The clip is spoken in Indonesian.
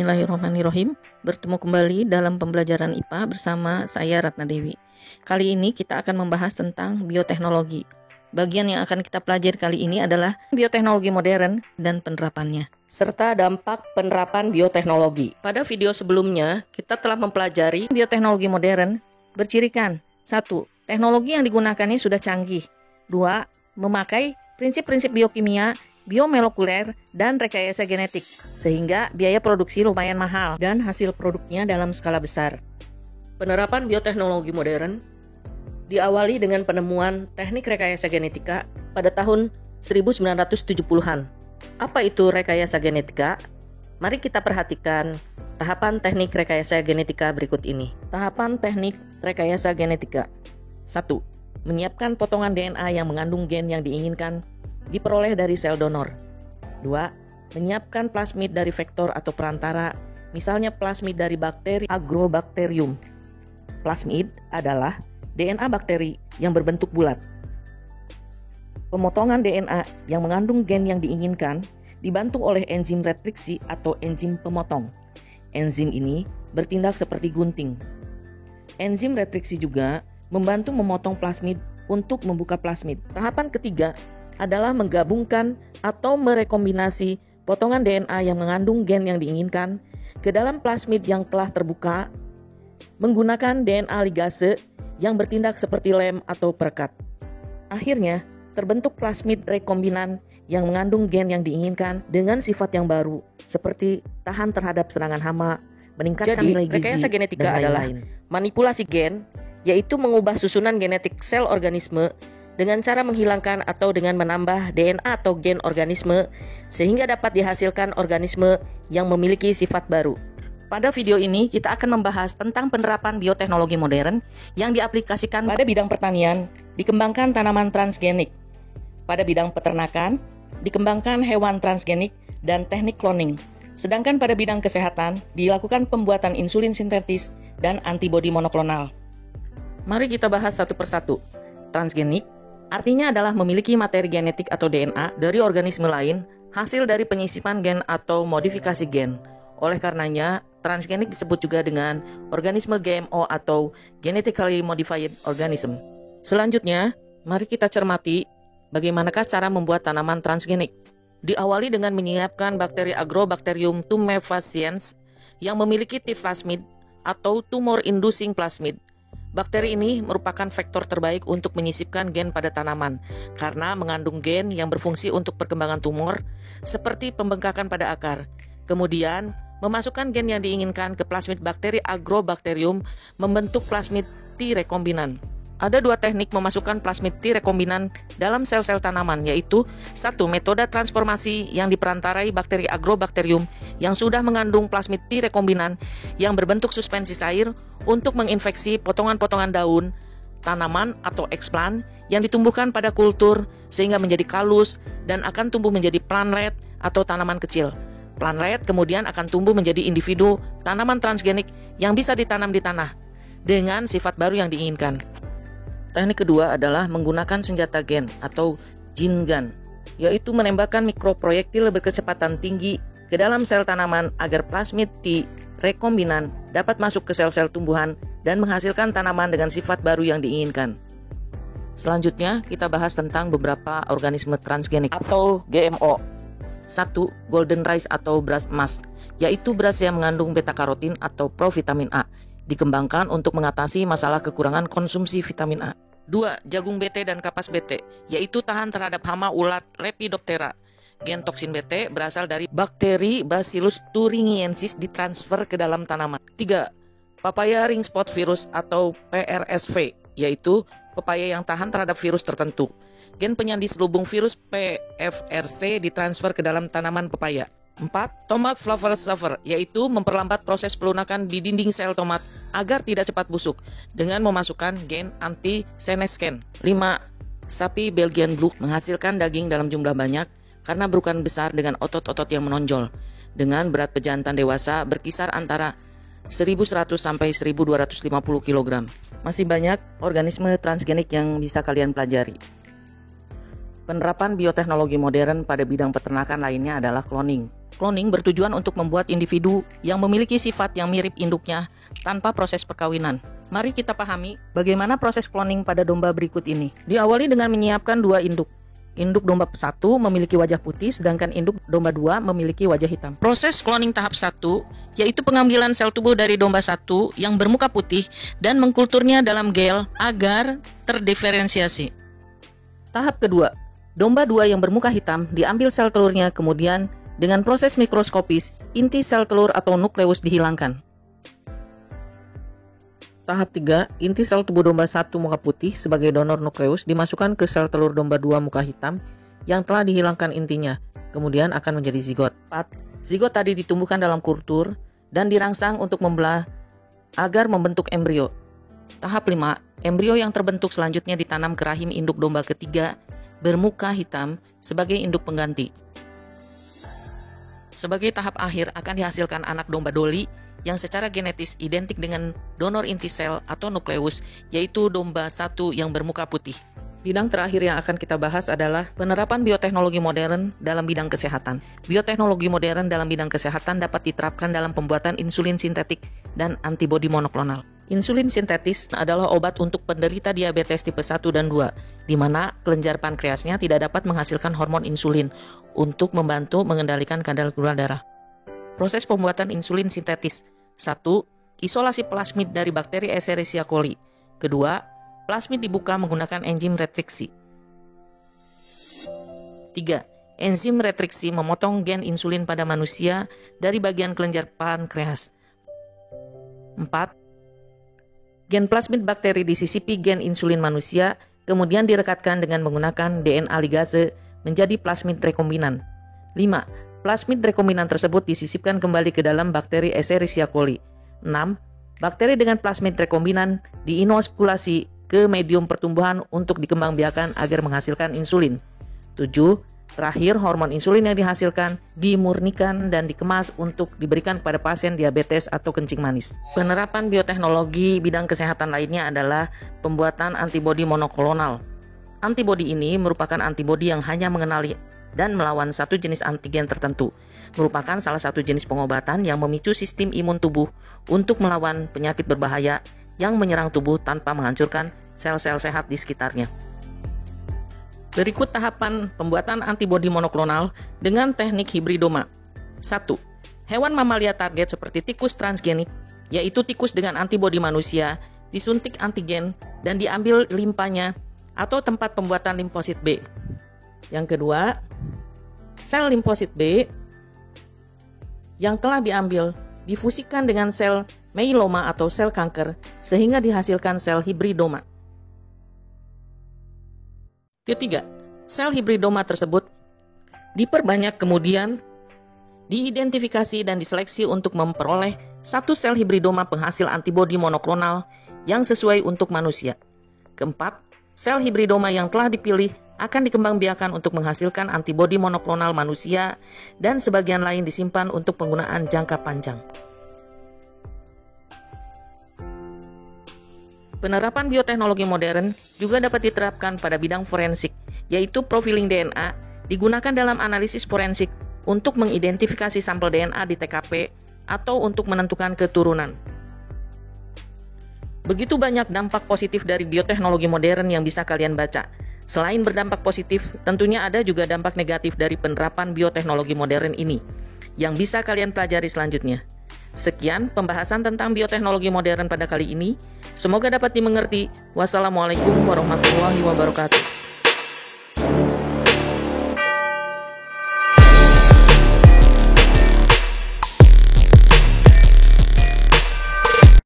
Bismillahirrahmanirrahim. Bertemu kembali dalam pembelajaran IPA bersama saya Ratna Dewi. Kali ini kita akan membahas tentang bioteknologi. Bagian yang akan kita pelajari kali ini adalah bioteknologi modern dan penerapannya, serta dampak penerapan bioteknologi. Pada video sebelumnya, kita telah mempelajari bioteknologi modern bercirikan 1. Teknologi yang digunakannya sudah canggih. 2. Memakai prinsip-prinsip biokimia, biomolekuler, dan rekayasa genetik, sehingga biaya produksi lumayan mahal dan hasil produknya dalam skala besar. Penerapan bioteknologi modern diawali dengan penemuan teknik rekayasa genetika pada tahun 1970-an. Apa itu rekayasa genetika? Mari kita perhatikan tahapan teknik rekayasa genetika berikut ini. Tahapan teknik rekayasa genetika. 1. Menyiapkan potongan DNA yang mengandung gen yang diinginkan diperoleh dari sel donor. 2. Menyiapkan plasmid dari vektor atau perantara, misalnya plasmid dari bakteri Agrobacterium. Plasmid adalah DNA bakteri yang berbentuk bulat. Pemotongan DNA yang mengandung gen yang diinginkan dibantu oleh enzim retriksi atau enzim pemotong. Enzim ini bertindak seperti gunting. Enzim retriksi juga membantu memotong plasmid untuk membuka plasmid. Tahapan ketiga adalah menggabungkan atau merekombinasi potongan DNA yang mengandung gen yang diinginkan ke dalam plasmid yang telah terbuka menggunakan DNA ligase yang bertindak seperti lem atau perekat. Akhirnya, terbentuk plasmid rekombinan yang mengandung gen yang diinginkan dengan sifat yang baru, seperti tahan terhadap serangan hama, meningkatkan nilai gizi, rekayasa genetika adalah manipulasi gen, yaitu mengubah susunan genetik sel organisme dengan cara menghilangkan atau dengan menambah DNA atau gen organisme sehingga dapat dihasilkan organisme yang memiliki sifat baru. Pada video ini kita akan membahas tentang penerapan bioteknologi modern yang diaplikasikan pada bidang pertanian, dikembangkan tanaman transgenik. Pada bidang peternakan, dikembangkan hewan transgenik dan teknik cloning. Sedangkan pada bidang kesehatan, dilakukan pembuatan insulin sintetis dan antibodi monoklonal. Mari kita bahas satu persatu. Transgenik artinya adalah memiliki materi genetik atau DNA dari organisme lain hasil dari penyisipan gen atau modifikasi gen. Oleh karenanya, transgenik disebut juga dengan organisme GMO atau genetically modified organism. Selanjutnya, mari kita cermati bagaimanakah cara membuat tanaman transgenik. Diawali dengan menyiapkan bakteri Agrobacterium tumefaciens yang memiliki tiflasmid atau tumor-inducing plasmid. Bakteri ini merupakan vektor terbaik untuk menyisipkan gen pada tanaman karena mengandung gen yang berfungsi untuk perkembangan tumor seperti pembengkakan pada akar. Kemudian, memasukkan gen yang diinginkan ke plasmid bakteri Agrobacterium membentuk plasmid T rekombinan. Ada dua teknik memasukkan plasmid T rekombinan dalam sel-sel tanaman, yaitu 1. Metode transformasi yang diperantarai bakteri Agrobacterium yang sudah mengandung plasmid T rekombinan yang berbentuk suspensi cair untuk menginfeksi potongan-potongan daun, tanaman atau eksplan yang ditumbuhkan pada kultur sehingga menjadi kalus dan akan tumbuh menjadi plantlet atau tanaman kecil. Plantlet kemudian akan tumbuh menjadi individu tanaman transgenik yang bisa ditanam di tanah dengan sifat baru yang diinginkan. Teknik kedua adalah menggunakan senjata gen atau gene gun, yaitu menembakkan mikroproyektil berkecepatan tinggi ke dalam sel tanaman agar plasmid T rekombinan dapat masuk ke sel-sel tumbuhan dan menghasilkan tanaman dengan sifat baru yang diinginkan. Selanjutnya, kita bahas tentang beberapa organisme transgenik atau GMO. 1. Golden rice atau beras emas, yaitu beras yang mengandung beta-karotin atau provitamin A. Dikembangkan untuk mengatasi masalah kekurangan konsumsi vitamin A. 2. Jagung BT dan kapas BT, yaitu tahan terhadap hama ulat Lepidoptera. Gen toksin BT berasal dari bakteri Bacillus thuringiensis ditransfer ke dalam tanaman. 3. Papaya ring spot virus atau PRSV, yaitu pepaya yang tahan terhadap virus tertentu. Gen penyandi selubung virus PFRC ditransfer ke dalam tanaman pepaya. 4. Tomat flavor saver, yaitu memperlambat proses pelunakan di dinding sel tomat agar tidak cepat busuk dengan memasukkan gen anti-senescen. 5. Sapi Belgian Blue menghasilkan daging dalam jumlah banyak karena berukuran besar dengan otot-otot yang menonjol, dengan berat pejantan dewasa berkisar antara 1.100 sampai 1.250 kg. Masih banyak organisme transgenik yang bisa kalian pelajari. Penerapan bioteknologi modern pada bidang peternakan lainnya adalah cloning. Cloning bertujuan untuk membuat individu yang memiliki sifat yang mirip induknya tanpa proses perkawinan. Mari kita pahami bagaimana proses cloning pada domba berikut ini. Diawali dengan menyiapkan 2 induk. Induk domba 1 memiliki wajah putih, sedangkan induk domba 2 memiliki wajah hitam. Proses cloning tahap 1 yaitu pengambilan sel tubuh dari domba 1 yang bermuka putih dan mengkulturnya dalam gel agar terdiferensiasi. Tahap kedua, domba 2 yang bermuka hitam diambil sel telurnya, kemudian dengan proses mikroskopis, inti sel telur atau nukleus dihilangkan. Tahap 3, inti sel tubuh domba 1 muka putih sebagai donor nukleus dimasukkan ke sel telur domba 2 muka hitam yang telah dihilangkan intinya, kemudian akan menjadi zigot. 4. Zigot tadi ditumbuhkan dalam kultur dan dirangsang untuk membelah agar membentuk embrio. Tahap 5, embrio yang terbentuk selanjutnya ditanam ke rahim induk domba ketiga bermuka hitam sebagai induk pengganti. Sebagai tahap akhir akan dihasilkan anak domba doli yang secara genetis identik dengan donor inti sel atau nukleus, yaitu domba 1 yang bermuka putih. Bidang terakhir yang akan kita bahas adalah penerapan bioteknologi modern dalam bidang kesehatan. Bioteknologi modern dalam bidang kesehatan dapat diterapkan dalam pembuatan insulin sintetik dan antibodi monoklonal. Insulin sintetis adalah obat untuk penderita diabetes tipe 1 dan 2, di mana kelenjar pankreasnya tidak dapat menghasilkan hormon insulin untuk membantu mengendalikan kadar gula darah. Proses pembuatan insulin sintetis. 1. Isolasi plasmid dari bakteri Escherichia coli. 2. Plasmid dibuka menggunakan enzim retriksi. 3. Enzim retriksi memotong gen insulin pada manusia dari bagian kelenjar pankreas. 4. Gen plasmid bakteri disisipi gen insulin manusia, kemudian direkatkan dengan menggunakan DNA ligase menjadi plasmid rekombinan. 5. Plasmid rekombinan tersebut disisipkan kembali ke dalam bakteri Escherichia coli. 6. Bakteri dengan plasmid rekombinan diinokulasi ke medium pertumbuhan untuk dikembangbiakan agar menghasilkan insulin. 7. Terakhir, hormon insulin yang dihasilkan dimurnikan dan dikemas untuk diberikan kepada pasien diabetes atau kencing manis. Penerapan bioteknologi bidang kesehatan lainnya adalah pembuatan antibodi monoklonal. Antibodi ini merupakan antibodi yang hanya mengenali dan melawan satu jenis antigen tertentu, merupakan salah satu jenis pengobatan yang memicu sistem imun tubuh untuk melawan penyakit berbahaya yang menyerang tubuh tanpa menghancurkan sel-sel sehat di sekitarnya. Berikut tahapan pembuatan antibodi monoklonal dengan teknik hibridoma. 1. Hewan mamalia target seperti tikus transgenik, yaitu tikus dengan antibodi manusia, disuntik antigen dan diambil limpanya atau tempat pembuatan limfosit B. Yang kedua, sel limfosit B yang telah diambil difusikan dengan sel myeloma atau sel kanker sehingga dihasilkan sel hibridoma. Ketiga, sel hibridoma tersebut diperbanyak kemudian diidentifikasi dan diseleksi untuk memperoleh satu sel hibridoma penghasil antibodi monoklonal yang sesuai untuk manusia. Keempat, sel hibridoma yang telah dipilih akan dikembangbiakan untuk menghasilkan antibodi monoklonal manusia dan sebagian lain disimpan untuk penggunaan jangka panjang. Penerapan bioteknologi modern juga dapat diterapkan pada bidang forensik, yaitu profiling DNA digunakan dalam analisis forensik untuk mengidentifikasi sampel DNA di TKP atau untuk menentukan keturunan. Begitu banyak dampak positif dari bioteknologi modern yang bisa kalian baca. Selain berdampak positif, tentunya ada juga dampak negatif dari penerapan bioteknologi modern ini yang bisa kalian pelajari selanjutnya. Sekian pembahasan tentang bioteknologi modern pada kali ini. Semoga dapat dimengerti. Wassalamualaikum warahmatullahi wabarakatuh.